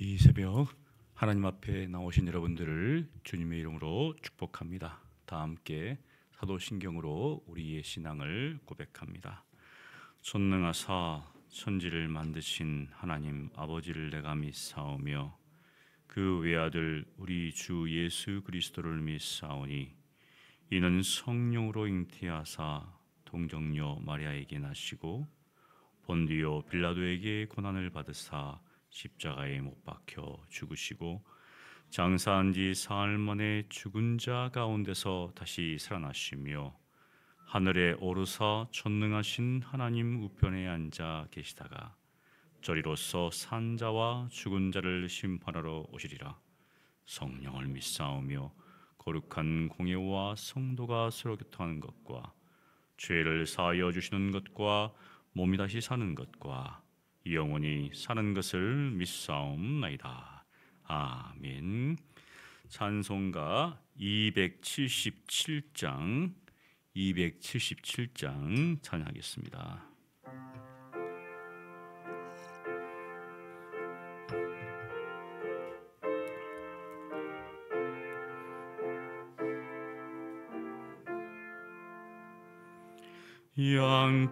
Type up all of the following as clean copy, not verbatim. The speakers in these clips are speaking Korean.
이 새벽 하나님 앞에 나오신 여러분들을 주님의 이름으로 축복합니다. 다 함께 사도신경으로 우리의 신앙을 고백합니다. 전능하사 천지를 만드신 하나님 아버지를 내가 믿사오며 그 외아들 우리 주 예수 그리스도를 믿사오니 이는 성령으로 잉태하사 동정녀 마리아에게 나시고 본디오 빌라도에게 고난을 받으사 십자가에 못 박혀 죽으시고 장사한 지 사흘 만에 죽은 자 가운데서 다시 살아나시며 하늘에 오르사 전능하신 하나님 우편에 앉아 계시다가 저리로서 산 자와 죽은 자를 심판하러 오시리라. 성령을 믿사오며 거룩한 공예와 성도가 서로 교통하는 것과 죄를 사하여 주시는 것과 몸이 다시 사는 것과 영원히 사는 것을 믿사옵나이다. 아멘. 찬송가 277장 찬양하겠습니다.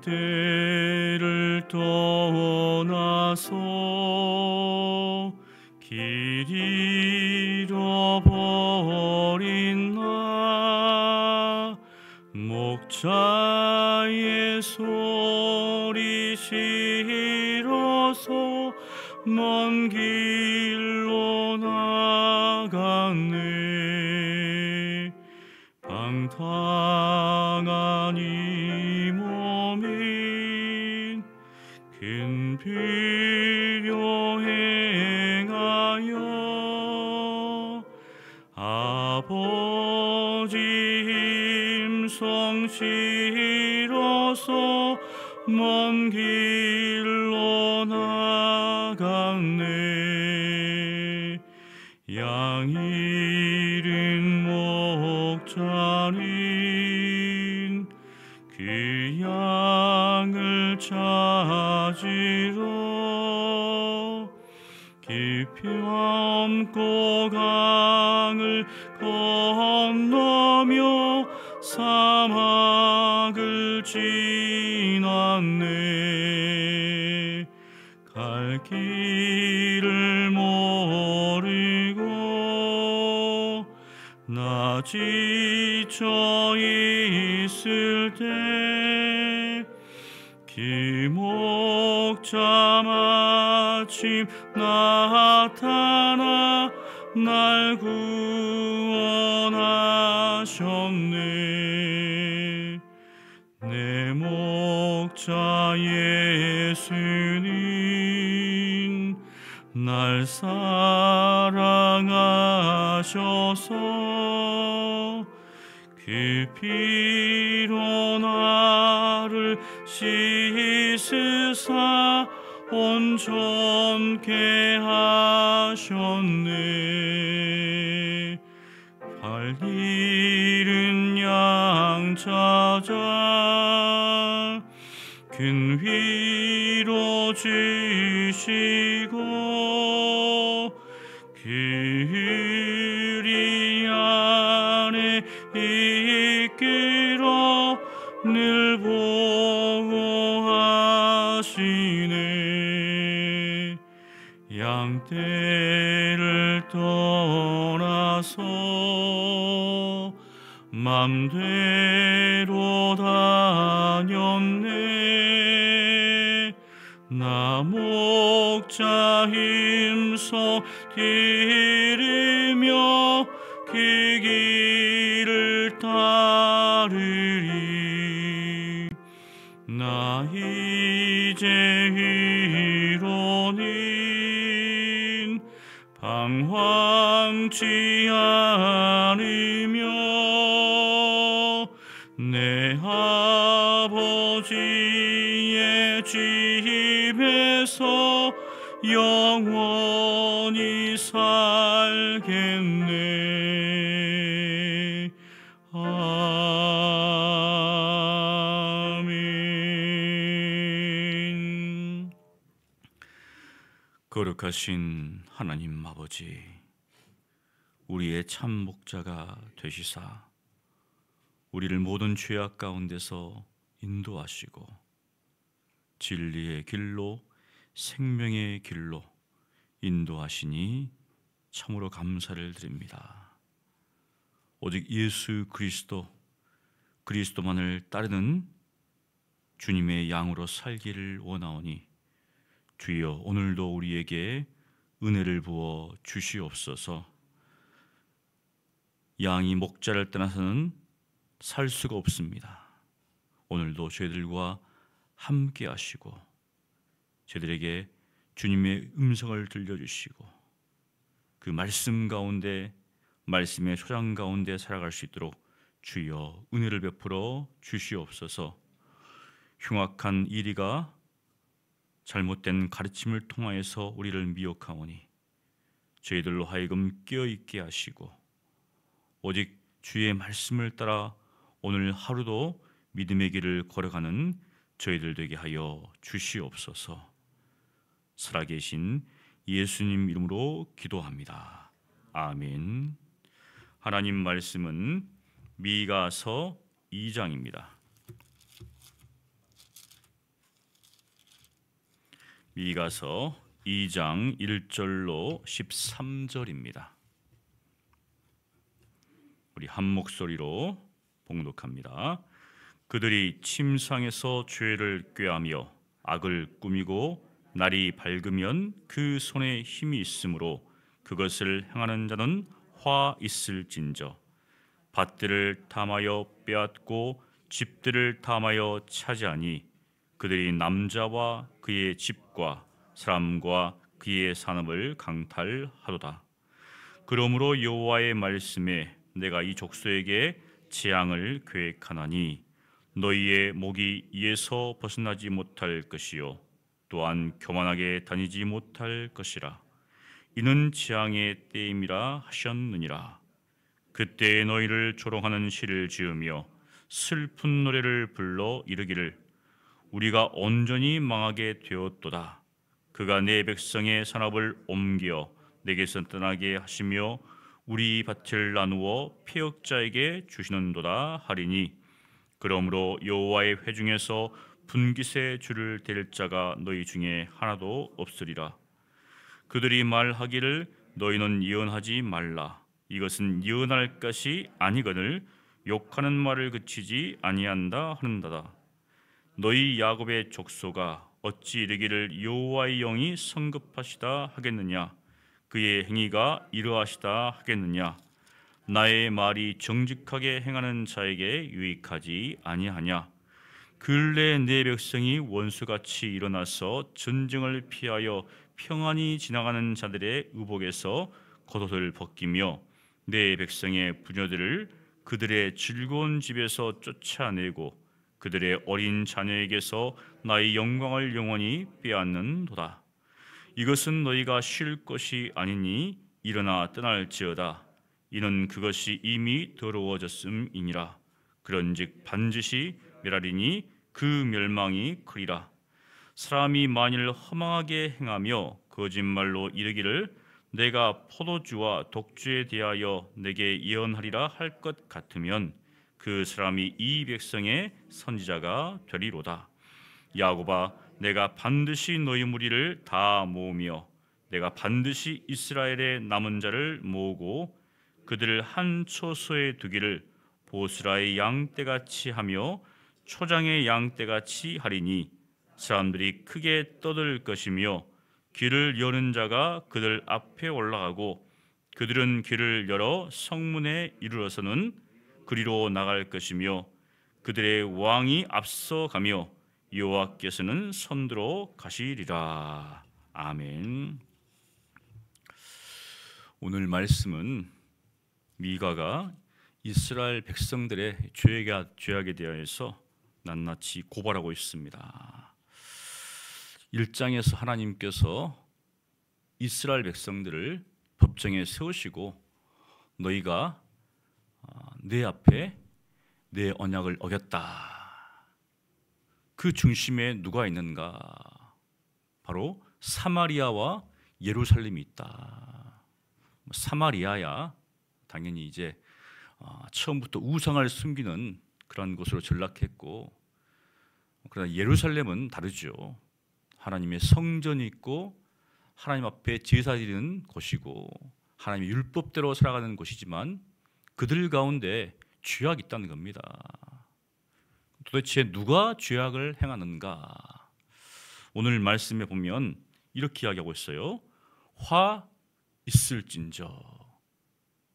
양떼를 떠나서 길 잃어버린 나 목자의 소리 싫어서 먼 길로 나갔네. 방탕한 이 몸인 큰 필요 행하여 아버지 힘성 실어서 먼 길로 나갔네. 양 잃은 목자는 그 양을 찾으러 깊이 엄고 강을 건너며 사막을 지났네. 갈 길을 모르고 나 지쳐 있을 때 기목자 마침 나타나 날 구원하셨네. 내 목자 예수는 날 사랑하셔서 그 피로 나를 씻으사 온전케 하셨네. 발 잃은 양 찾아 큰 위로 주시고 그리 안에 이끌어 늘 보호하시네. 양떼를 떠나서 맘대로 다녔네. 나 목자 힘써 들으며 그 길을 따르리. 나 이제 이로는 방황치 않으며 내 아버지의 집에서 영원히 살겠네. 아멘. 거룩하신 하나님 아버지, 우리의 참 목자가 되시사 우리를 모든 죄악 가운데서 인도하시고 진리의 길로, 생명의 길로 인도하시니 참으로 감사를 드립니다. 오직 예수 그리스도만을 따르는 주님의 양으로 살기를 원하오니 주여, 오늘도 우리에게 은혜를 부어 주시옵소서. 양이 목자를 떠나서는 살 수가 없습니다. 오늘도 저희들과 함께 하시고 저희들에게 주님의 음성을 들려주시고 그 말씀 가운데, 말씀의 소장 가운데 살아갈 수 있도록 주여 은혜를 베풀어 주시옵소서. 흉악한 이리가 잘못된 가르침을 통하여서 우리를 미혹하오니 저희들로 하여금 깨어있게 하시고 오직 주의 말씀을 따라 오늘 하루도 믿음의 길을 걸어가는 저희들 되게 하여 주시옵소서. 살아계신 예수님 이름으로 기도합니다. 아멘. 하나님 말씀은 미가서 2장입니다. 미가서 2장 1절로 13절입니다. 우리 한 목소리로 봉독합니다. 그들이 침상에서 죄를 꾀하며 악을 꾸미고 날이 밝으면 그 손에 힘이 있으므로 그것을 행하는 자는 화 있을진저. 밭들을 탐하여 빼앗고 집들을 탐하여 차지하니 그들이 남자와 그의 집과 사람과 그의 산업을 강탈하도다. 그러므로 여호와의 말씀에 내가 이 족속에게 재앙을 계획하나니 너희의 목이 이에서 벗어나지 못할 것이요 또한 교만하게 다니지 못할 것이라. 이는 재앙의 때임이라 하셨느니라. 그때에 너희를 조롱하는 시를 지으며 슬픈 노래를 불러 이르기를 우리가 온전히 망하게 되었도다. 그가 내 백성의 산업을 옮겨 내게서 떠나게 하시며 우리 밭을 나누어 폐역자에게 주시는도다 하리니 그러므로 여호와의 회중에서 분깃의 줄을 댈 자가 너희 중에 하나도 없으리라. 그들이 말하기를 너희는 예언하지 말라. 이것은 예언할 것이 아니거늘 욕하는 말을 그치지 아니한다 하는다다. 너희 야곱의 족속아 어찌 이르기를 여호와의 영이 성급하시다 하겠느냐. 그의 행위가 이러하시다 하겠느냐. 나의 말이 정직하게 행하는 자에게 유익하지 아니하냐. 근래 내 백성이 원수같이 일어나서 전쟁을 피하여 평안히 지나가는 자들의 의복에서 겉옷을 벗기며 내 백성의 부녀들을 그들의 즐거운 집에서 쫓아내고 그들의 어린 자녀에게서 나의 영광을 영원히 빼앗는도다. 이것은 너희가 쉴 것이 아니니 일어나 떠날지어다. 이는 그것이 이미 더러워졌음이니라. 그런즉 반드시 멸하리니 그 멸망이 크리라. 사람이 만일 허망하게 행하며 거짓말로 이르기를 내가 포도주와 독주에 대하여 내게 예언하리라 할 것 같으면 그 사람이 이 백성의 선지자가 되리로다. 야곱아, 내가 반드시 너희 무리를 다 모으며 내가 반드시 이스라엘의 남은 자를 모으고 그들을 한 초소에 두기를 보스라의 양떼같이 하며 초장의 양떼같이 하리니 사람들이 크게 떠들 것이며 길을 여는 자가 그들 앞에 올라가고 그들은 길을 열어 성문에 이르러서는 그리로 나갈 것이며 그들의 왕이 앞서가며 여호와께서는 선두로 가시리라. 아멘. 오늘 말씀은 미가가 이스라엘 백성들의 죄악에 대하여서 낱낱이 고발하고 있습니다. 1장에서 하나님께서 이스라엘 백성들을 법정에 세우시고 너희가 내 앞에 내 언약을 어겼다. 그 중심에 누가 있는가? 바로 사마리아와 예루살렘이 있다. 사마리아야 당연히 이제 처음부터 우상을 숨기는 그런 곳으로 전락했고, 그러나 예루살렘은 다르죠. 하나님의 성전이 있고 하나님 앞에 제사 드리는 곳이고 하나님의 율법대로 살아가는 곳이지만 그들 가운데 죄악이 있다는 겁니다. 도대체 누가 죄악을 행하는가? 오늘 말씀에 보면 이렇게 이야기하고 있어요. 화 있을진저.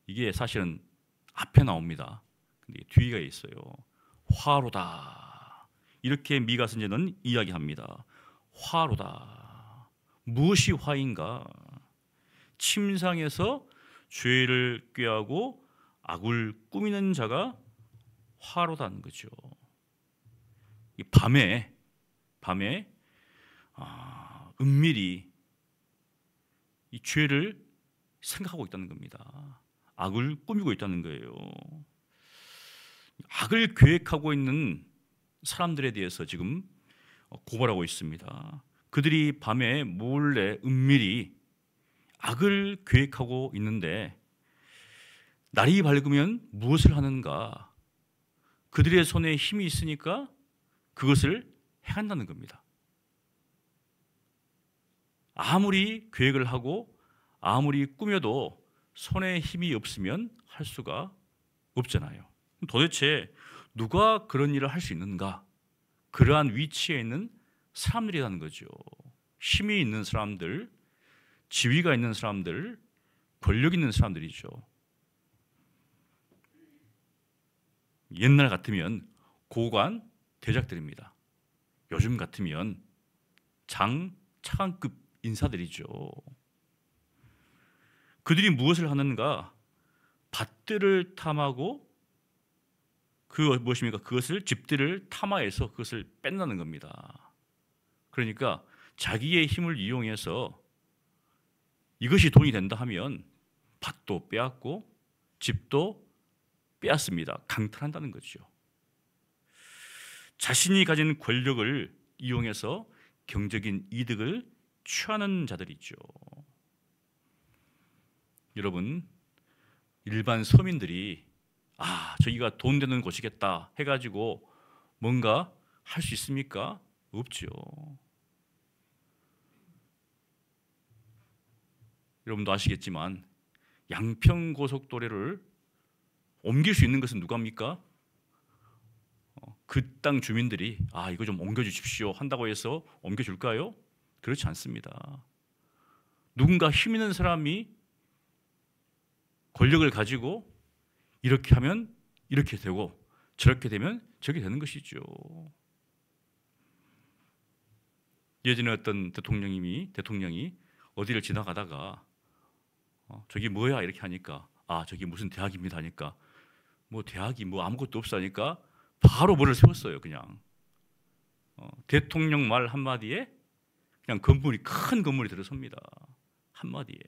이게 사실은 앞에 나옵니다. 근데 뒤가 있어요. 화로다. 이렇게 미가 선지자는 이야기합니다. 화로다. 무엇이 화인가? 침상에서 죄를 꾀하고 악을 꾸미는 자가 화로다는 거죠. 밤에 은밀히 이 죄를 생각하고 있다는 겁니다. 악을 꾸미고 있다는 거예요. 악을 계획하고 있는 사람들에 대해서 지금 고발하고 있습니다. 그들이 밤에 몰래 은밀히 악을 계획하고 있는데 날이 밝으면 무엇을 하는가? 그들의 손에 힘이 있으니까 그것을 행한다는 겁니다. 아무리 계획을 하고 아무리 꾸며도 손에 힘이 없으면 할 수가 없잖아요. 도대체 누가 그런 일을 할 수 있는가? 그러한 위치에 있는 사람들이라는 거죠. 힘이 있는 사람들, 지위가 있는 사람들, 권력 있는 사람들이죠. 옛날 같으면 고관, 대작들입니다. 요즘 같으면 장, 차관급 인사들이죠. 그들이 무엇을 하는가? 밭들을 탐하고 무엇입니까? 그것을 집들을 탐하해서 그것을 뺀다는 겁니다. 그러니까 자기의 힘을 이용해서 이것이 돈이 된다 하면 밭도 빼앗고 집도 빼앗습니다. 강탈한다는 거죠. 자신이 가진 권력을 이용해서 경제적인 이득을 취하는 자들이죠. 여러분, 일반 서민들이 저기가 돈 되는 곳이겠다 해가지고 뭔가 할 수 있습니까? 없죠. 여러분도 아시겠지만 양평고속도로를 옮길 수 있는 것은 누가입니까? 그 땅 주민들이 이거 좀 옮겨주십시오 한다고 해서 옮겨줄까요? 그렇지 않습니다. 누군가 힘 있는 사람이 권력을 가지고 이렇게 하면 이렇게 되고 저렇게 되면 저렇게 되는 것이죠. 예전에 어떤 대통령이 어디를 지나가다가 저기 뭐야 이렇게 하니까 저기 무슨 대학입니다 하니까 뭐 대학이 뭐 아무것도 없어 하니까 바로 뭐를 세웠어요. 그냥 대통령 말 한마디에 그냥 큰 건물이 들어섭니다. 한마디에.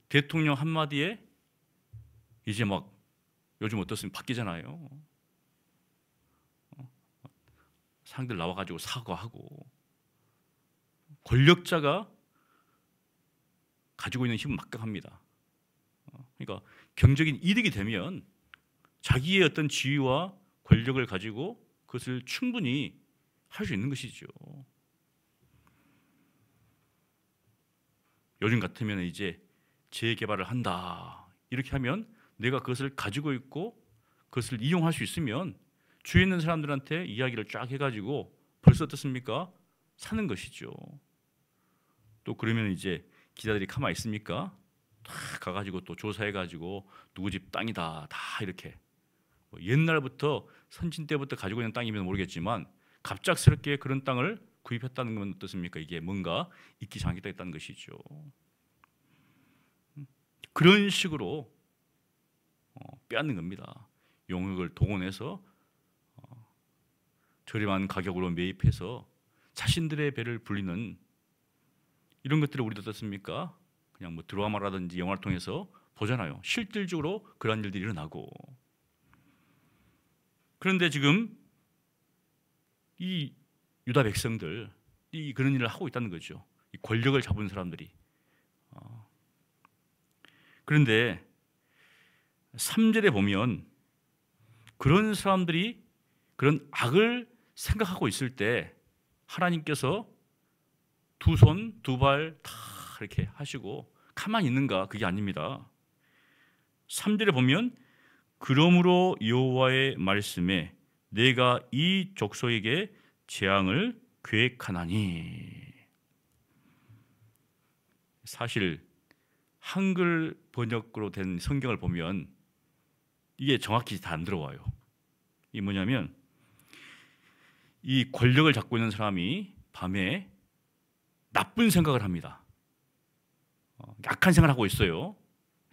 대통령 한마디에 이제 막 요즘 어떻습니까? 바뀌잖아요. 사람들 나와가지고 사과하고 권력자가 가지고 있는 힘은 막강합니다. 그러니까 경제적인 이득이 되면 자기의 어떤 지위와 권력을 가지고 그것을 충분히 할 수 있는 것이죠. 요즘 같으면 이제 재개발을 한다 이렇게 하면 내가 그것을 가지고 있고 그것을 이용할 수 있으면 주위에 있는 사람들한테 이야기를 쫙 해가지고 벌써 어떻습니까? 사는 것이죠. 또 그러면 이제 기자들이 가만히 있습니까? 다 가가지고 또 조사해가지고 누구 집 땅이다 다 이렇게 옛날부터 선진 때부터 가지고 있는 땅이면 모르겠지만 갑작스럽게 그런 땅을 구입했다는 건 어떻습니까? 이게 뭔가 이기장이다 있다는 것이죠. 그런 식으로 빼앗는 겁니다. 용역을 동원해서 저렴한 가격으로 매입해서 자신들의 배를 불리는 이런 것들을 우리도 어떻습니까? 그냥 뭐 드라마라든지 영화를 통해서 보잖아요. 실질적으로 그런 일들이 일어나고. 그런데 지금 이 유다 백성들 그런 일을 하고 있다는 거죠. 이 권력을 잡은 사람들이. 그런데 3절에 보면 그런 사람들이 그런 악을 생각하고 있을 때 하나님께서 두 손, 두 발 다 이렇게 하시고 가만히 있는가? 그게 아닙니다. 3절에 보면 그러므로 여호와의 말씀에 내가 이 족속에게 재앙을 계획하나니. 사실 한글 번역으로 된 성경을 보면 이게 정확히 다 안 들어와요. 이 뭐냐면 이 권력을 잡고 있는 사람이 밤에 나쁜 생각을 합니다. 약한 생각을 하고 있어요.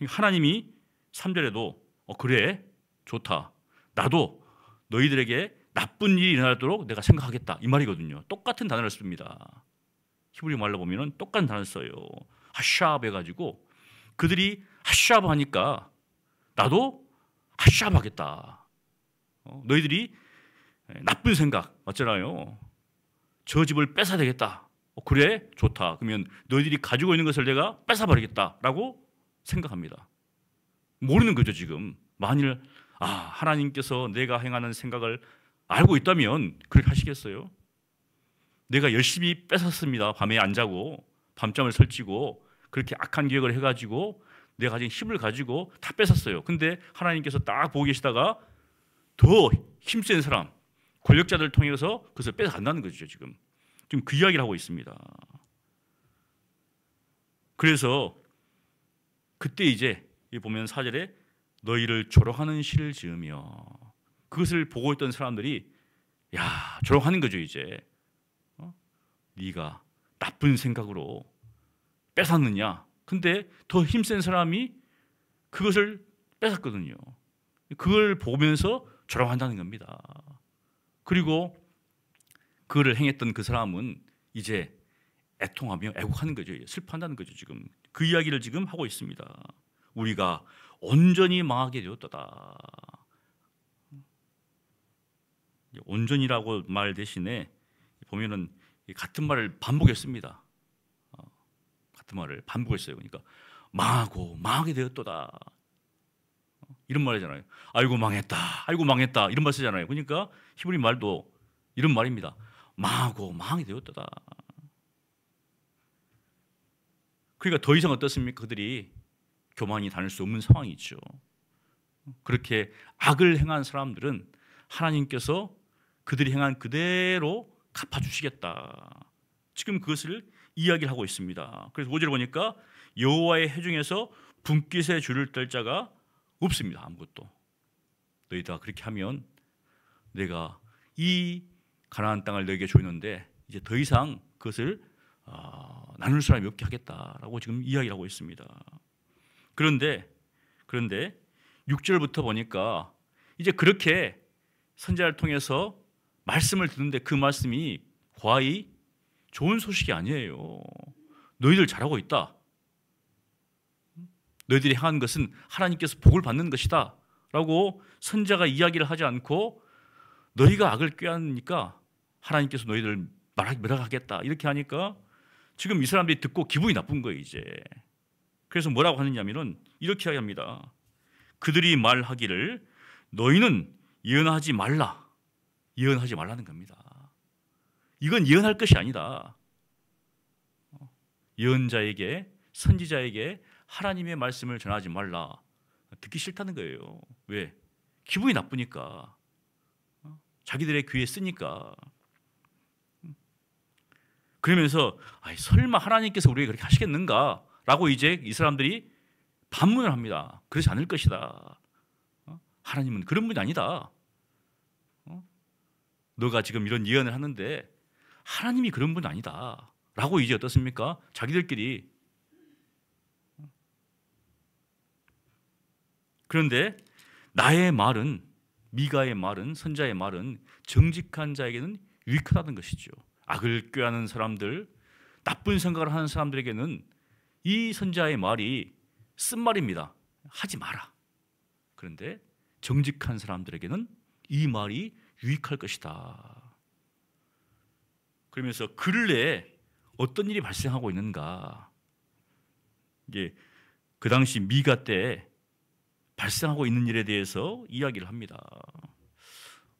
하나님이 3절에도 그래 좋다. 나도 너희들에게 나쁜 일이 일어나도록 내가 생각하겠다. 이 말이거든요. 똑같은 단어를 씁니다. 히브리 말로 보면 똑같은 단어를 써요. 하샤브 해가지고 그들이 하샤브 하니까 나도 하샤브 하겠다. 너희들이 나쁜 생각 맞잖아요. 저 집을 뺏어야 되겠다. 그래 좋다. 그러면 너희들이 가지고 있는 것을 내가 뺏어버리겠다라고 생각합니다. 모르는 거죠 지금. 만일 하나님께서 내가 행하는 생각을 알고 있다면 그렇게 하시겠어요? 내가 열심히 뺏었습니다. 밤에 안 자고 밤잠을 설치고 그렇게 악한 계획을 해가지고 내가 가진 힘을 가지고 다 뺏었어요. 근데 하나님께서 딱 보고 계시다가 더 힘센 사람, 권력자들을 통해서 그것을 뺏어간다는 거죠 지금 그 이야기를 하고 있습니다. 그래서 그때 이제 보면 4절에 너희를 조롱하는 시를 지으며 그것을 보고 있던 사람들이 조롱하는 거죠 이제. 네가 나쁜 생각으로 뺏었느냐. 근데 더 힘센 사람이 그것을 뺏었거든요. 그걸 보면서 조롱한다는 겁니다. 그리고 그를 행했던 그 사람은 이제 애통하며 애곡하는 거죠. 슬퍼한다는 거죠 지금. 그 이야기를 지금 하고 있습니다. 우리가 온전히 망하게 되었다. 온전이라고 말 대신에 보면은 같은 말을 반복했습니다. 같은 말을 반복했어요. 그러니까 망하고 망하게 되었다. 이런 말이잖아요. 아이고 망했다. 아이고 망했다. 이런 말 쓰잖아요. 그러니까 히브리 말도 이런 말입니다. 망하고 망하게 되었다. 그러니까 더 이상 어떻습니까? 그들이 교만이 다닐 수 없는 상황이죠. 그렇게 악을 행한 사람들은 하나님께서 그들이 행한 그대로 갚아주시겠다. 지금 그것을 이야기를 하고 있습니다. 그래서 5절에 보니까 여호와의 회중에서 분깃에 줄을 뗄 자가 없습니다. 아무것도. 너희가 그렇게 하면 내가 이 가나안 땅을 너에게 주었는데 이제 더 이상 그것을 나눌 사람이 없게 하겠다라고 지금 이야기를 하고 있습니다. 그런데 6절부터 보니까 이제 그렇게 선지자를 통해서 말씀을 듣는데 그 말씀이 과히 좋은 소식이 아니에요. 너희들 잘하고 있다. 너희들이 행한 것은 하나님께서 복을 받는 것이다 라고 선지자가 이야기를 하지 않고 너희가 악을 꾀하니까 하나님께서 너희들을 멸하겠다 이렇게 하니까 지금 이 사람들이 듣고 기분이 나쁜 거예요 이제. 그래서 뭐라고 하느냐면은 이렇게 합니다. 그들이 말하기를 너희는 예언하지 말라. 예언하지 말라는 겁니다. 이건 예언할 것이 아니다. 예언자에게 선지자에게 하나님의 말씀을 전하지 말라. 듣기 싫다는 거예요. 왜? 기분이 나쁘니까. 자기들의 귀에 쓰니까. 그러면서 설마 하나님께서 우리에게 그렇게 하시겠는가? 라고 이제 이 사람들이 반문을 합니다. 그렇지 않을 것이다. 하나님은 그런 분이 아니다. 너가 지금 이런 예언을 하는데 하나님이 그런 분이 아니다. 라고 이제 어떻습니까? 자기들끼리. 그런데 나의 말은, 미가의 말은, 선자의 말은 정직한 자에게는 유익하다는 것이죠. 악을 꾀하는 사람들, 나쁜 생각을 하는 사람들에게는 이 선자의 말이 쓴말입니다. 하지 마라. 그런데 정직한 사람들에게는 이 말이 유익할 것이다. 그러면서 근래에 어떤 일이 발생하고 있는가, 이게 그 당시 미가 때 발생하고 있는 일에 대해서 이야기를 합니다.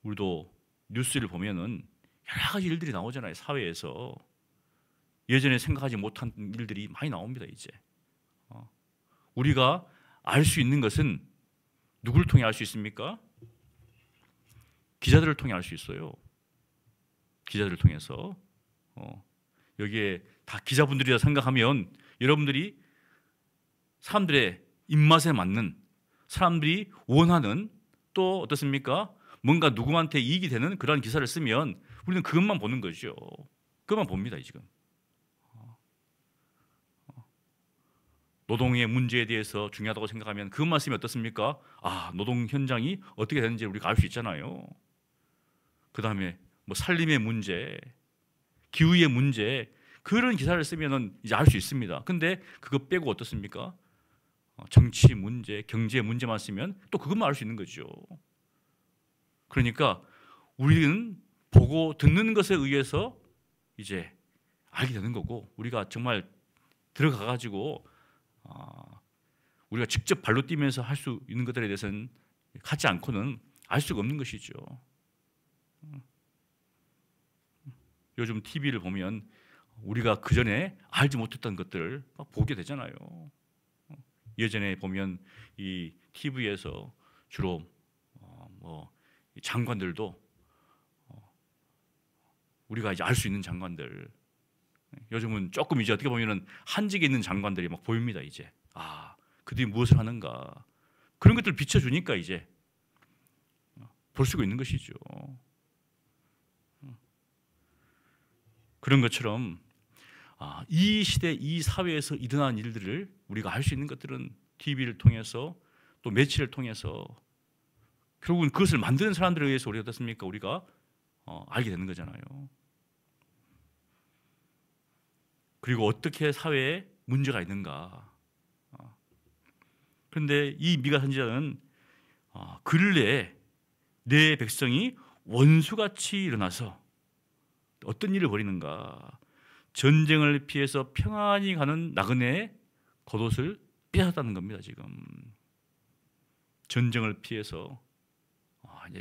우리도 뉴스를 보면은 여러 가지 일들이 나오잖아요. 사회에서 예전에 생각하지 못한 일들이 많이 나옵니다. 이제 우리가 알 수 있는 것은 누구를 통해 알 수 있습니까? 기자들을 통해 알 수 있어요. 기자들을 통해서 여기에 다 기자분들이라 생각하면 여러분들이 사람들의 입맛에 맞는, 사람들이 원하는, 또 어떻습니까? 뭔가 누구한테 이익이 되는 그런 기사를 쓰면 우리는 그것만 보는 거죠. 그것만 봅니다. 지금 노동의 문제에 대해서 중요하다고 생각하면 그것만 쓰면 어떻습니까? 아, 노동 현장이 어떻게 되는지 우리가 알 수 있잖아요. 그 다음에 뭐 살림의 문제, 기후의 문제, 그런 기사를 쓰면은 이제 알 수 있습니다. 근데 그거 빼고 어떻습니까? 정치 문제, 경제 문제만 쓰면 또 그것만 알 수 있는 거죠. 그러니까 우리는 보고 듣는 것에 의해서 이제 알게 되는 거고, 우리가 정말 들어가 가지고 우리가 직접 발로 뛰면서 할 수 있는 것들에 대해서는 하지 않고는 알 수가 없는 것이죠. 요즘 TV를 보면 우리가 그 전에 알지 못했던 것들을 막 보게 되잖아요. 예전에 보면 이 TV에서 주로 뭐 장관들도 우리가 이제 알 수 있는 장관들, 요즘은 조금 이제 어떻게 보면은 한직에 있는 장관들이 막 보입니다. 이제 그들이 무엇을 하는가, 그런 것들을 비춰주니까 이제 볼 수가 있는 것이죠. 그런 것처럼 이 시대, 이 사회에서 일어나는 일들을 우리가 알 수 있는 것들은 TV를 통해서, 또 매체를 통해서, 결국은 그것을 만드는 사람들에 의해서 우리가 어떻습니까? 우리가 알게 되는 거잖아요. 그리고 어떻게 사회에 문제가 있는가. 그런데 이 미가 선지자는 근래에 내 백성이 원수같이 일어나서 어떤 일을 벌이는가. 전쟁을 피해서 평안히 가는 나그네의 겉옷을 빼앗았다는 겁니다. 지금 전쟁을 피해서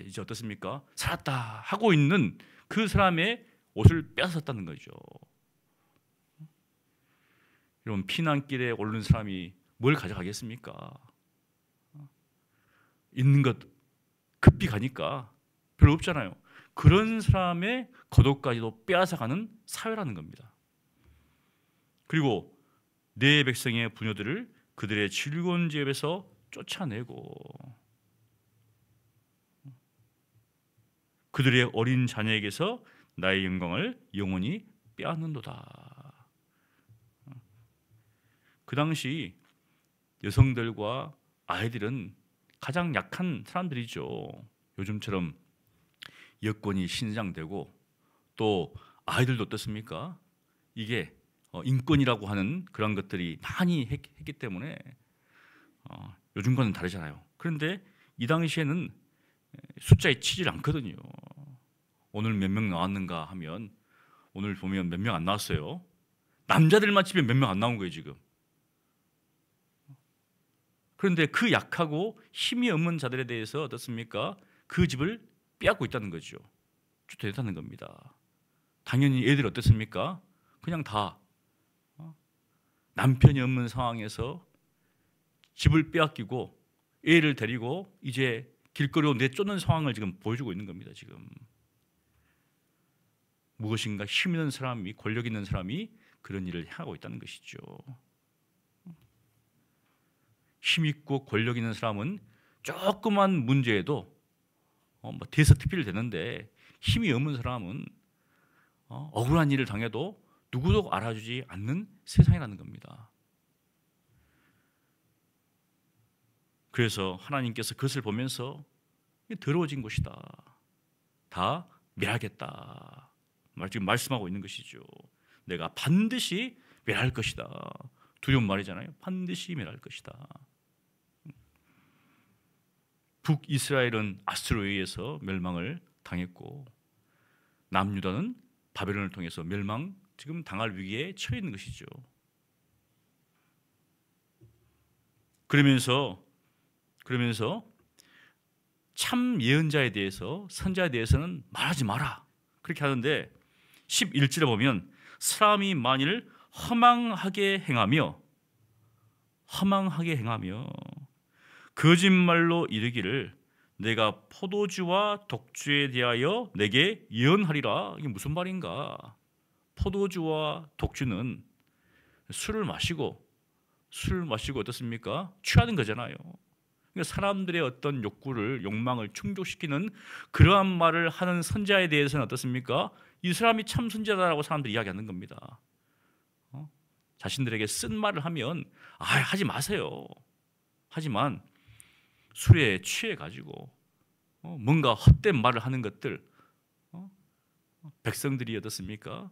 이제 어떻습니까? 살았다 하고 있는 그 사람의 옷을 빼앗았다는 거죠. 여러분, 피난길에 오르는 사람이 뭘 가져가겠습니까? 있는 것 급히 가니까 별로 없잖아요. 그런 사람의 겉옷까지도 빼앗아가는 사회라는 겁니다. 그리고 내 백성의 부녀들을 그들의 즐거운 집에서 쫓아내고 그들의 어린 자녀에게서 나의 영광을 영원히 빼앗는도다. 그 당시 여성들과 아이들은 가장 약한 사람들이죠. 요즘처럼 여권이 신장되고, 또 아이들도 어떻습니까? 이게 인권이라고 하는 그런 것들이 많이 했기 때문에 요즘과는 다르잖아요. 그런데 이 당시에는 숫자에 치질 않거든요. 오늘 몇 명 나왔는가 하면 오늘 보면 몇 명 안 나왔어요. 남자들만 치면 몇 명 안 나온 거예요 지금. 그런데 그 약하고 힘이 없는 자들에 대해서 어떻습니까? 그 집을 빼앗고 있다는 거죠. 주도했다는 겁니다. 당연히 애들 어떻습니까? 그냥 다 남편이 없는 상황에서 집을 빼앗기고 애를 데리고 이제 길거리로 내쫓는 상황을 지금 보여주고 있는 겁니다. 지금 무엇인가 힘 있는 사람이, 권력 있는 사람이 그런 일을 하고 있다는 것이죠. 힘 있고 권력 있는 사람은 조그만 문제에도 대서특필 되는데, 힘이 없는 사람은 억울한 일을 당해도 누구도 알아주지 않는 세상이라는 겁니다. 그래서 하나님께서 그것을 보면서 더러워진 곳이다, 다 멸하겠다, 지금 말씀하고 있는 것이죠. 내가 반드시 멸할 것이다. 두려운 말이잖아요. 반드시 멸할 것이다. 북이스라엘은 아수르에 의해서 멸망을 당했고, 남유다는 바벨론을 통해서 멸망 지금 당할 위기에 처해 있는 것이죠. 그러면서 참 예언자에 대해서 선자에 대해서는 말하지 마라 그렇게 하는데 11절에 보면 사람이 만일 허망하게 행하며 거짓말로 이르기를 내가 포도주와 독주에 대하여 내게 예언하리라. 이게 무슨 말인가? 포도주와 독주는 술을 마시고 어떻습니까? 취하는 거잖아요. 그러니까 사람들의 어떤 욕망을 충족시키는 그러한 말을 하는 선자에 대해서는 어떻습니까? 이 사람이 참 선자다라고 사람들이 이야기하는 겁니다. 자신들에게 쓴 말을 하면 하지 마세요. 하지만 술에 취해 가지고 뭔가 헛된 말을 하는 것들, 백성들이 어떻습니까?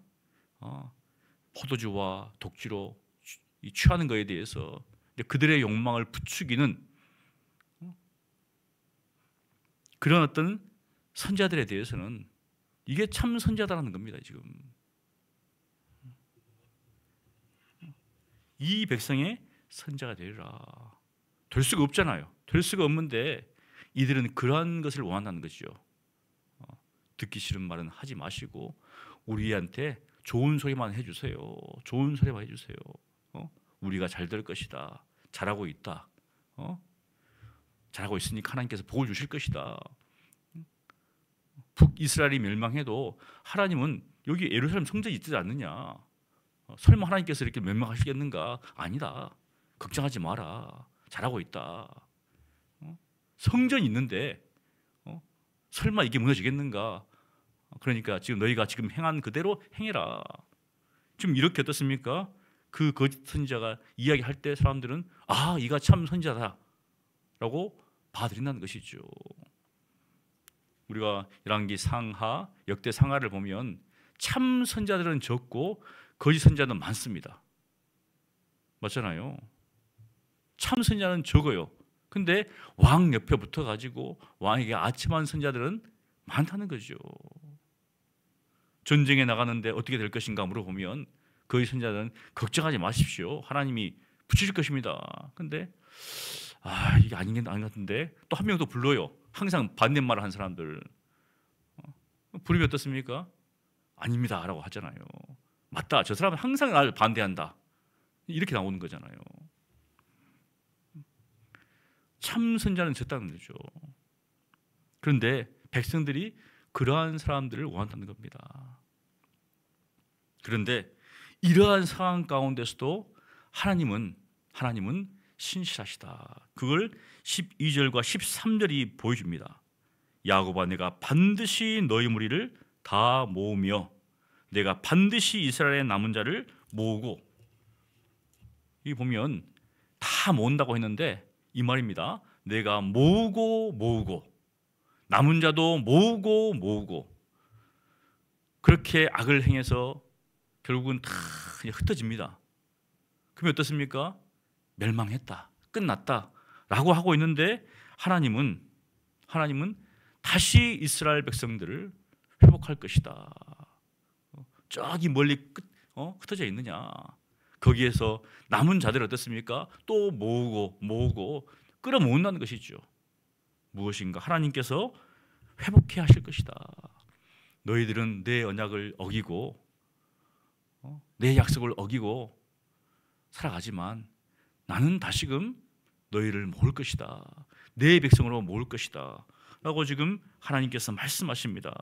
포도주와 독주로 취하는 것에 대해서 그들의 욕망을 부추기는 그런 어떤 선자들에 대해서는 이게 참 선자다라는 겁니다. 지금 이 백성의 선자가 되리라. 될 수가 없잖아요. 될 수가 없는데 이들은 그러한 것을 원한다는 것이죠. 듣기 싫은 말은 하지 마시고 우리한테 좋은 소리만 해주세요. 좋은 소리만 해주세요. 우리가 잘 될 것이다. 잘하고 있다. 잘하고 있으니까 하나님께서 복을 주실 것이다. 북이스라엘이 멸망해도 하나님은 여기 예루살렘 성전이 있지 않느냐. 설마 하나님께서 이렇게 멸망하시겠는가? 아니다. 걱정하지 마라. 잘하고 있다. 성전이 있는데 설마 이게 무너지겠는가? 그러니까 지금 너희가 지금 행한 그대로 행해라. 지금 이렇게 어떻습니까? 그 거짓 선지자가 이야기할 때 사람들은 이가 참 선지자다라고 받아들인다는 것이죠. 우리가 열왕기 상하, 역대 상하를 보면 참 선자들은 적고 거짓 선자는 많습니다. 맞잖아요. 참 선자는 적어요. 근데 왕 옆에 붙어가지고 왕에게 아첨한 선자들은 많다는 거죠. 전쟁에 나가는데 어떻게 될 것인가 물어보면 거짓 선자들은 걱정하지 마십시오. 하나님이 붙이실 것입니다. 근데 이게 아닌 것 같은데 또 한 명 더 불러요. 항상 반대말을 한 사람들. 부르면 어떻습니까? 아닙니다 라고 하잖아요. 맞다. 저 사람은 항상 나를 반대한다. 이렇게 나오는 거잖아요. 참 선자는 적다는 거죠. 그런데 백성들이 그러한 사람들을 원한다는 겁니다. 그런데 이러한 상황 가운데서도 하나님은 신실하시다. 그걸 12절과 13절이 보여줍니다. 야곱아 내가 반드시 너희 무리를 다 모으며 내가 반드시 이스라엘의 남은 자를 모으고, 이 보면 다 모은다고 했는데 이 말입니다. 내가 모으고 남은 자도 모으고 그렇게 악을 행해서 결국은 다 그냥 흩어집니다. 그러면 어떻습니까? 멸망했다, 끝났다 라고 하고 있는데 하나님은 다시 이스라엘 백성들을 회복할 것이다. 저기 멀리 흩어져 있느냐. 거기에서 남은 자들 어떻습니까? 또 모으고 끌어모은다는 것이죠. 무엇인가? 하나님께서 회복해 하실 것이다. 너희들은 내 언약을 어기고 내 약속을 어기고 살아가지만 나는 다시금 너희를 모을 것이다. 내 백성으로 모을 것이다 라고 지금 하나님께서 말씀하십니다.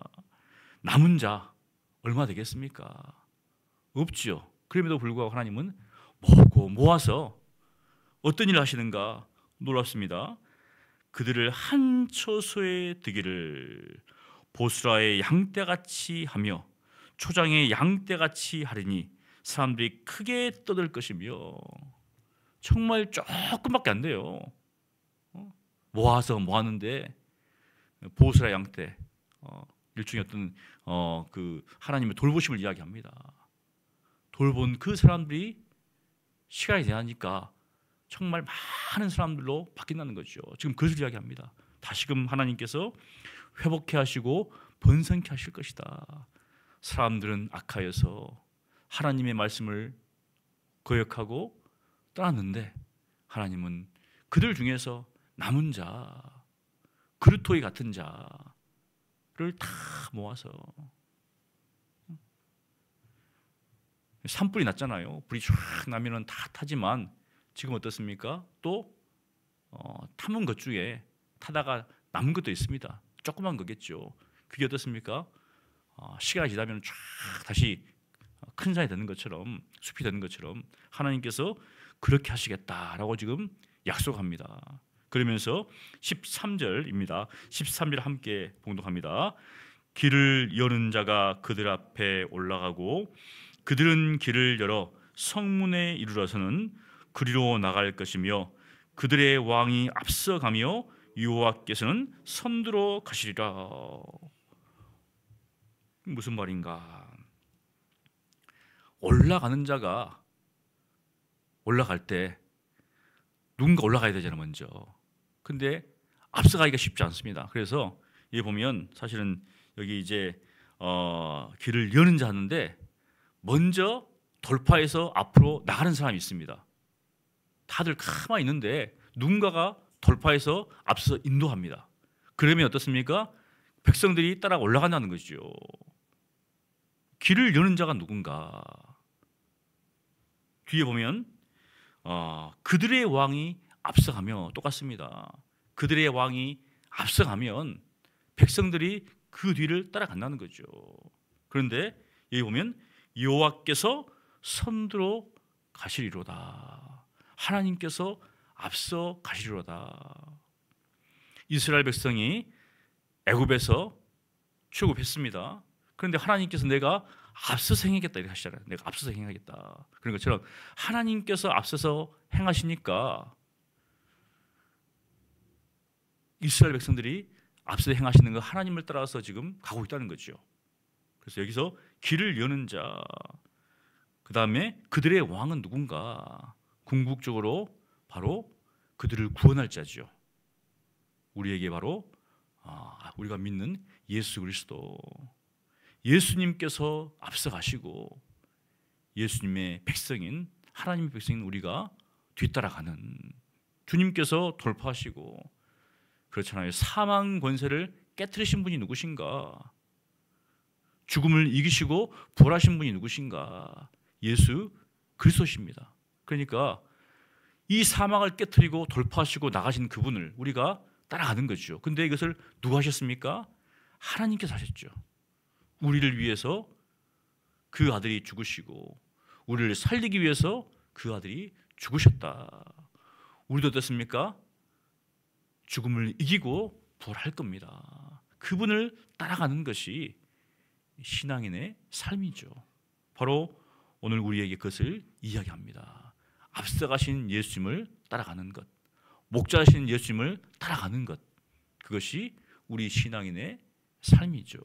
남은 자 얼마 되겠습니까? 없죠. 그럼에도 불구하고 하나님은 모아서 어떤 일을 하시는가 놀랍습니다. 그들을 한 처소에 두기를 보스라의 양떼같이 하며 초장의 양떼같이 하리니 사람들이 크게 떠들 것이며. 정말 조금밖에 안 돼요. 모았는데 보스라 양떼, 일종의 어떤 그 하나님의 돌보심을 이야기합니다. 돌본 그 사람들이 시간이 지나니까 정말 많은 사람들로 바뀐다는 거죠. 지금 그것을 이야기합니다. 다시금 하나님께서 회복해 하시고 번성케 하실 것이다. 사람들은 악하여서 하나님의 말씀을 거역하고 떠났는데 하나님은 그들 중에서 남은 자, 그루토이 같은 자를 다 모아서 산불이 났잖아요. 불이 쫙 나면은 다 타지만 지금 어떻습니까? 또 타는 것 중에 타다가 남은 것도 있습니다. 조그만 거겠죠. 그게 어떻습니까? 시간이 지나면 쫙 다시 큰 산이 되는 것처럼, 숲이 되는 것처럼 하나님께서 그렇게 하시겠다라고 지금 약속합니다. 그러면서 13절입니다. 13절 함께 봉독합니다. 길을 여는 자가 그들 앞에 올라가고 그들은 길을 열어 성문에 이르러서는 그리로 나갈 것이며 그들의 왕이 앞서가며 여호와께서는 선두로 가시리라. 무슨 말인가? 올라가는 자가 올라갈 때 누군가 올라가야 되잖아요, 먼저. 근데 앞서가기가 쉽지 않습니다. 그래서 여기 보면 사실은 여기 이제 길을 여는 자 하는데 먼저 돌파해서 앞으로 나가는 사람이 있습니다. 다들 가만히 있는데 누군가가 돌파해서 앞서 인도합니다. 그러면 어떻습니까? 백성들이 따라 올라간다는 거죠. 길을 여는 자가 누군가? 뒤에 보면 그들의 왕이 앞서가며 똑같습니다. 그들의 왕이 앞서가면 백성들이 그 뒤를 따라간다는 거죠. 그런데 여기 보면 여호와께서 선두로 가시리로다. 하나님께서 앞서 가시리로다. 이스라엘 백성이 애굽에서 출애굽했습니다. 그런데 하나님께서 내가 앞서서 행하겠다 이렇게 하시잖아요. 내가 앞서서 행하겠다. 그런 것처럼 하나님께서 앞서서 행하시니까 이스라엘 백성들이 앞서 행하시는 거 하나님을 따라서 지금 가고 있다는 거죠. 그래서 여기서 길을 여는 자, 그 다음에 그들의 왕은 누군가? 궁극적으로 바로 그들을 구원할 자죠. 우리에게 바로 우리가 믿는 예수 그리스도, 예수님께서 앞서가시고 예수님의 백성인 하나님의 백성인 우리가 뒤따라가는, 주님께서 돌파하시고 그렇잖아요. 사망 권세를 깨트리신 분이 누구신가? 죽음을 이기시고 부활하신 분이 누구신가? 예수 그리스도십니다. 그러니까 이 사망을 깨트리고 돌파하시고 나가신 그분을 우리가 따라가는 거죠. 근데 이것을 누가 하셨습니까? 하나님께서 하셨죠. 우리를 위해서 그 아들이 죽으시고 우리를 살리기 위해서 그 아들이 죽으셨다. 우리도 어떻습니까? 죽음을 이기고 부활할 겁니다. 그분을 따라가는 것이 신앙인의 삶이죠. 바로 오늘 우리에게 그것을 이야기합니다. 앞서가신 예수님을 따라가는 것, 목자하신 예수님을 따라가는 것, 그것이 우리 신앙인의 삶이죠.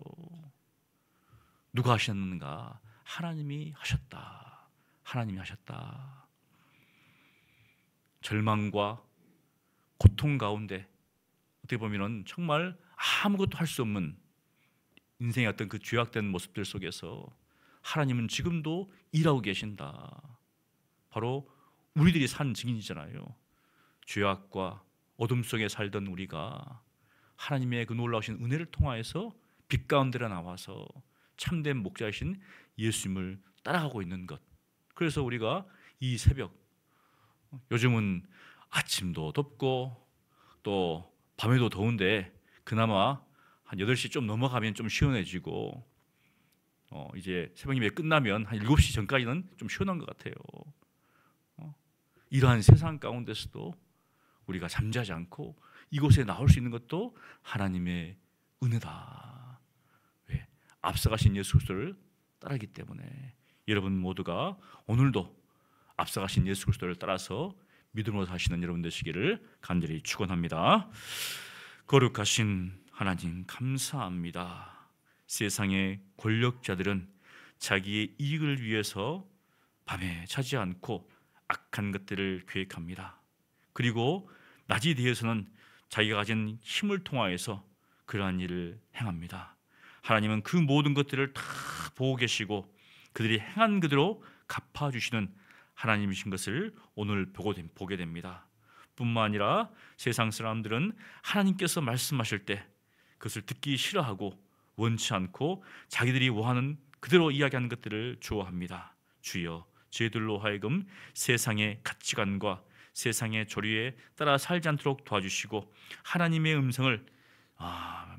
누가 하셨는가? 하나님이 하셨다. 하나님이 하셨다. 절망과 고통 가운데 어떻게 보면 정말 아무것도 할 수 없는 인생의 어떤 그 죄악된 모습들 속에서 하나님은 지금도 일하고 계신다. 바로 우리들이 산 증인이잖아요. 죄악과 어둠 속에 살던 우리가 하나님의 그 놀라우신 은혜를 통하여서 빛 가운데로 나와서 참된 목자이신 예수님을 따라가고 있는 것. 그래서 우리가 이 새벽, 요즘은 아침도 덥고 또 밤에도 더운데 그나마 한 8시 좀 넘어가면 좀 시원해지고 이제 새벽 예배 끝나면 한 7시 전까지는 좀 시원한 것 같아요. 이러한 세상 가운데서도 우리가 잠자지 않고 이곳에 나올 수 있는 것도 하나님의 은혜다. 왜? 앞서가신 예수 그리스도를 따르기 때문에 여러분 모두가 오늘도 앞서가신 예수 그리스도를 따라서 믿음으로 사시는 여러분 되시기를 간절히 축원합니다. 거룩하신 하나님 감사합니다. 세상의 권력자들은 자기의 이익을 위해서 밤에 자지 않고 악한 것들을 계획합니다. 그리고 낮이 되어서는 자기가 가진 힘을 통하여서 그러한 일을 행합니다. 하나님은 그 모든 것들을 다 보고 계시고 그들이 행한 그대로 갚아주시는 하나님이신 것을 오늘 보게 됩니다. 뿐만 아니라 세상 사람들은 하나님께서 말씀하실 때 그것을 듣기 싫어하고 원치 않고 자기들이 원하는 그대로 이야기하는 것들을 좋아합니다. 주여, 저희들로 하여금 세상의 가치관과 세상의 조류에 따라 살지 않도록 도와주시고 하나님의 음성을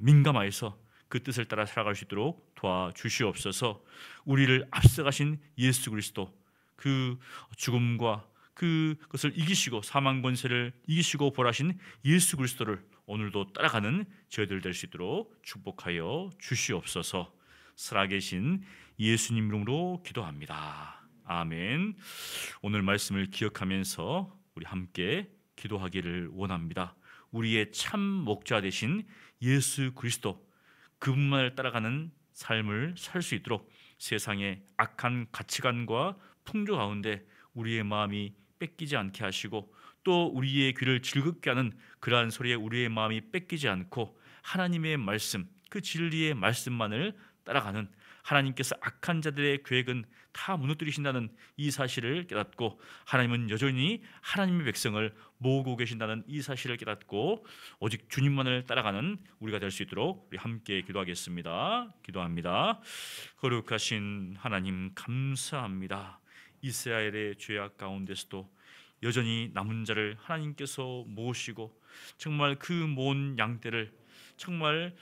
민감하여서 그 뜻을 따라 살아갈 수 있도록 도와주시옵소서. 우리를 앞서가신 예수 그리스도, 그 죽음과 그것을 이기시고 사망 권세를 이기시고 벌하신 예수 그리스도를 오늘도 따라가는 저희들 될 수 있도록 축복하여 주시옵소서. 살아계신 예수님 이름으로 기도합니다. 아멘. 오늘 말씀을 기억하면서 우리 함께 기도하기를 원합니다. 우리의 참 목자 되신 예수 그리스도, 그분만을 따라가는 삶을 살 수 있도록 세상의 악한 가치관과 풍조 가운데 우리의 마음이 뺏기지 않게 하시고 또 우리의 귀를 즐겁게 하는 그러한 소리에 우리의 마음이 뺏기지 않고 하나님의 말씀, 그 진리의 말씀만을 따라가는, 하나님께서 악한 자들의 계획은 다 무너뜨리신다는 이 사실을 깨닫고 하나님은 여전히 하나님의 백성을 모으고 계신다는 이 사실을 깨닫고 오직 주님만을 따라가는 우리가 될 수 있도록 우리 함께 기도하겠습니다. 기도합니다. 거룩하신 하나님, 감사합니다. 이스라엘의 죄악 가운데서도 여전히 남은 자를 하나님께서 모으시고 정말 그 모은 양떼를 정말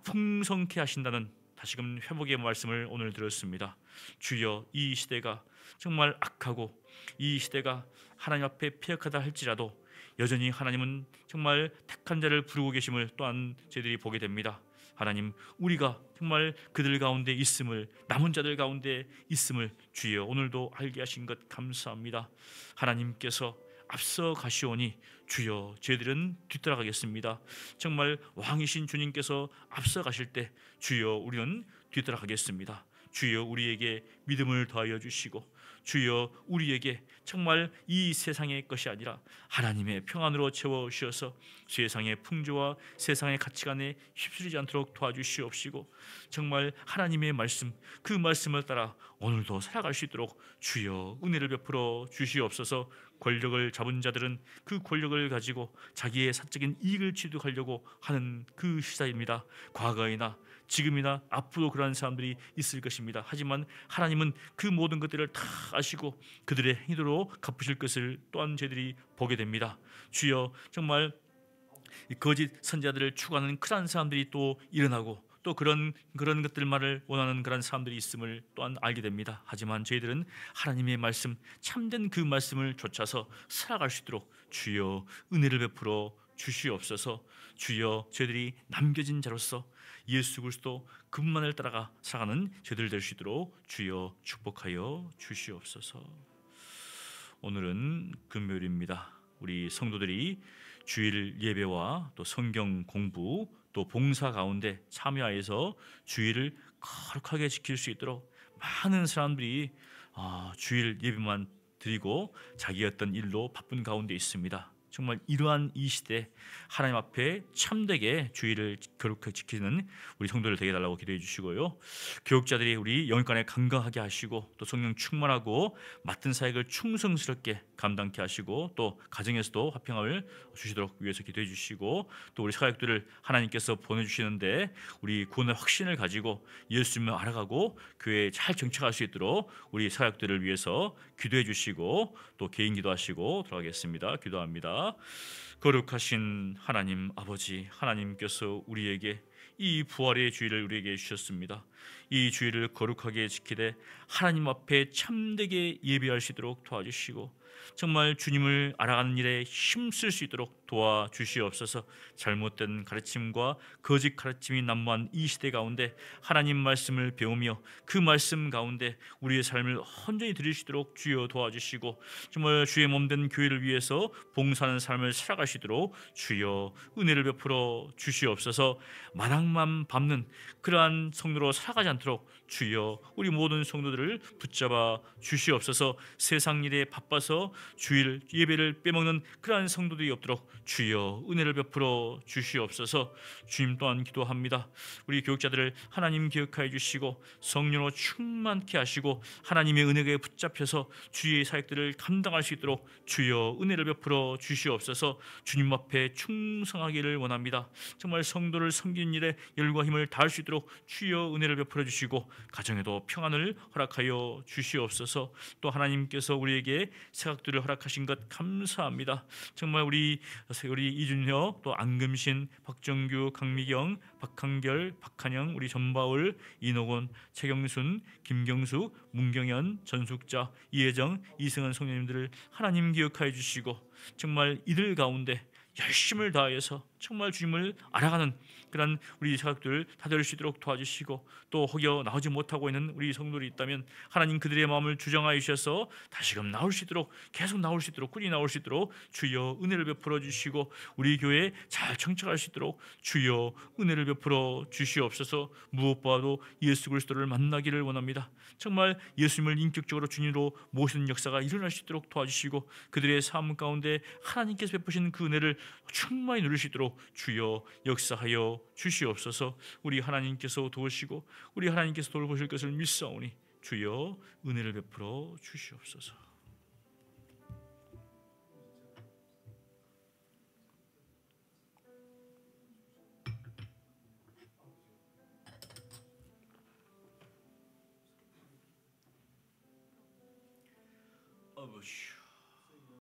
풍성케 하신다는 다시금 회복의 말씀을 오늘 들었습니다. 주여, 이 시대가 정말 악하고 이 시대가 하나님 앞에 패역하다 할지라도 여전히 하나님은 정말 택한 자를 부르고 계심을 또한 저희들이 보게 됩니다. 하나님, 우리가 정말 그들 가운데 있음을, 남은 자들 가운데 있음을 주여 오늘도 알게 하신 것 감사합니다. 하나님께서 앞서 가시오니 주여 저희들은 뒤따라가겠습니다. 정말 왕이신 주님께서 앞서 가실 때 주여 우리는 뒤따라가겠습니다. 주여 우리에게 믿음을 더하여 주시고 주여 우리에게 정말 이 세상의 것이 아니라 하나님의 평안으로 채워주셔서 세상의 풍조와 세상의 가치관에 휩쓸리지 않도록 도와주시옵시고 정말 하나님의 말씀, 그 말씀을 따라 오늘도 살아갈 수 있도록 주여 은혜를 베풀어 주시옵소서. 권력을 잡은 자들은 그 권력을 가지고 자기의 사적인 이익을 취득하려고 하는 그 시대입니다. 과거이나 지금이나 앞으로 그러한 사람들이 있을 것입니다. 하지만 하나님은 그 모든 것들을 다 아시고 그들의 행위로 갚으실 것을 또한 저희들이 보게 됩니다. 주여 정말 거짓 선지자들을 추구하는 그러한 사람들이 또 일어나고 또 그런 것들만을 원하는 그런 사람들이 있음을 또한 알게 됩니다. 하지만 저희들은 하나님의 말씀, 참된 그 말씀을 좇아서 살아갈 수 있도록 주여 은혜를 베풀어 주시옵소서. 주여 저희들이 남겨진 자로서 예수 그리스도 그분만을 따라가 살아가는 저희들 될 수 있도록 주여 축복하여 주시옵소서. 오늘은 금요일입니다. 우리 성도들이 주일 예배와 또 성경 공부 또 봉사 가운데 참여하여서 주일을 거룩하게 지킬 수 있도록 많은 사람들이 주일 예배만 드리고 자기 어떤 일로 바쁜 가운데 있습니다. 정말 이러한 이 시대 하나님 앞에 참되게 주일을 거룩하게 지키는 우리 성도들 되게 달라고 기도해 주시고요. 교육자들이 우리 영육간에 강건하게 하시고 또 성령 충만하고 맡은 사역을 충성스럽게 감당케 하시고 또 가정에서도 화평함을 주시도록 위해서 기도해 주시고 또 우리 사역들을 하나님께서 보내주시는데 우리 구원의 확신을 가지고 예수님을 알아가고 교회에 잘 정착할 수 있도록 우리 사역들을 위해서 기도해 주시고 또 개인 기도하시고 들어가겠습니다. 기도합니다. 거룩하신 하나님 아버지, 하나님께서 우리에게 이 부활의 주일을 우리에게 주셨습니다. 이 주일을 거룩하게 지키되 하나님 앞에 참되게 예배할 수 있도록 도와주시고 정말 주님을 알아가는 일에 힘쓸 수 있도록 도와주시옵소서. 잘못된 가르침과 거짓 가르침이 난무한 이 시대 가운데 하나님 말씀을 배우며 그 말씀 가운데 우리의 삶을 온전히 드릴 수 있도록 주여 도와주시고 정말 주의 몸된 교회를 위해서 봉사하는 삶을 살아갈 수 있도록 주여 은혜를 베풀어 주시옵소서. 하루만 밟는 그러한 성도로 살아가지 않도록 주여 우리 모든 성도들을 붙잡아 주시옵소서. 세상 일에 바빠서 주일 예배를 빼먹는 그러한 성도들이 없도록 주여 은혜를 베풀어 주시옵소서. 주님 또한 기도합니다. 우리 교육자들을 하나님 기억하여 주시고 성령으로 충만케 하시고 하나님의 은혜에 붙잡혀서 주의 사역들을 감당할 수 있도록 주여 은혜를 베풀어 주시옵소서. 주님 앞에 충성하기를 원합니다. 정말 성도를 섬기는 일에 열과 힘을 다할 수 있도록 주여 은혜를 베풀어 주시고 가정에도 평안을 허락하여 주시옵소서. 또 하나님께서 우리에게 새각들을 허락하신 것 감사합니다. 정말 우리 이준효, 또 안금신, 박정규, 강미경, 박한결, 박한영, 우리 전바울, 이노곤, 최경순, 김경수, 문경현, 전숙자, 이혜정, 이승은 성령님들을 하나님 기억하여 주시고 정말 이들 가운데 열심을 다해서 정말 주님을 알아가는 그런 우리 사역들 다 될 수 있도록 도와주시고 또 혹여 나오지 못하고 있는 우리 성도들이 있다면 하나님 그들의 마음을 주정하여 주셔서 다시금 나올 수 있도록 계속 나올 수 있도록 꾸준히 나올 수 있도록 주여 은혜를 베풀어 주시고 우리 교회에 잘 청착할 수 있도록 주여 은혜를 베풀어 주시옵소서. 무엇보다도 예수 그리스도를 만나기를 원합니다. 정말 예수님을 인격적으로 주님으로 모시는 역사가 일어날 수 있도록 도와주시고 그들의 삶 가운데 하나님께서 베푸신 그 은혜를 충만히 누릴 수 있도록 주여 역사하여 주시옵소서. 우리 하나님께서 도우시고 우리 하나님께서 돌보실 것을 믿사오니 주여 은혜를 베풀어 주시옵소서. 아버지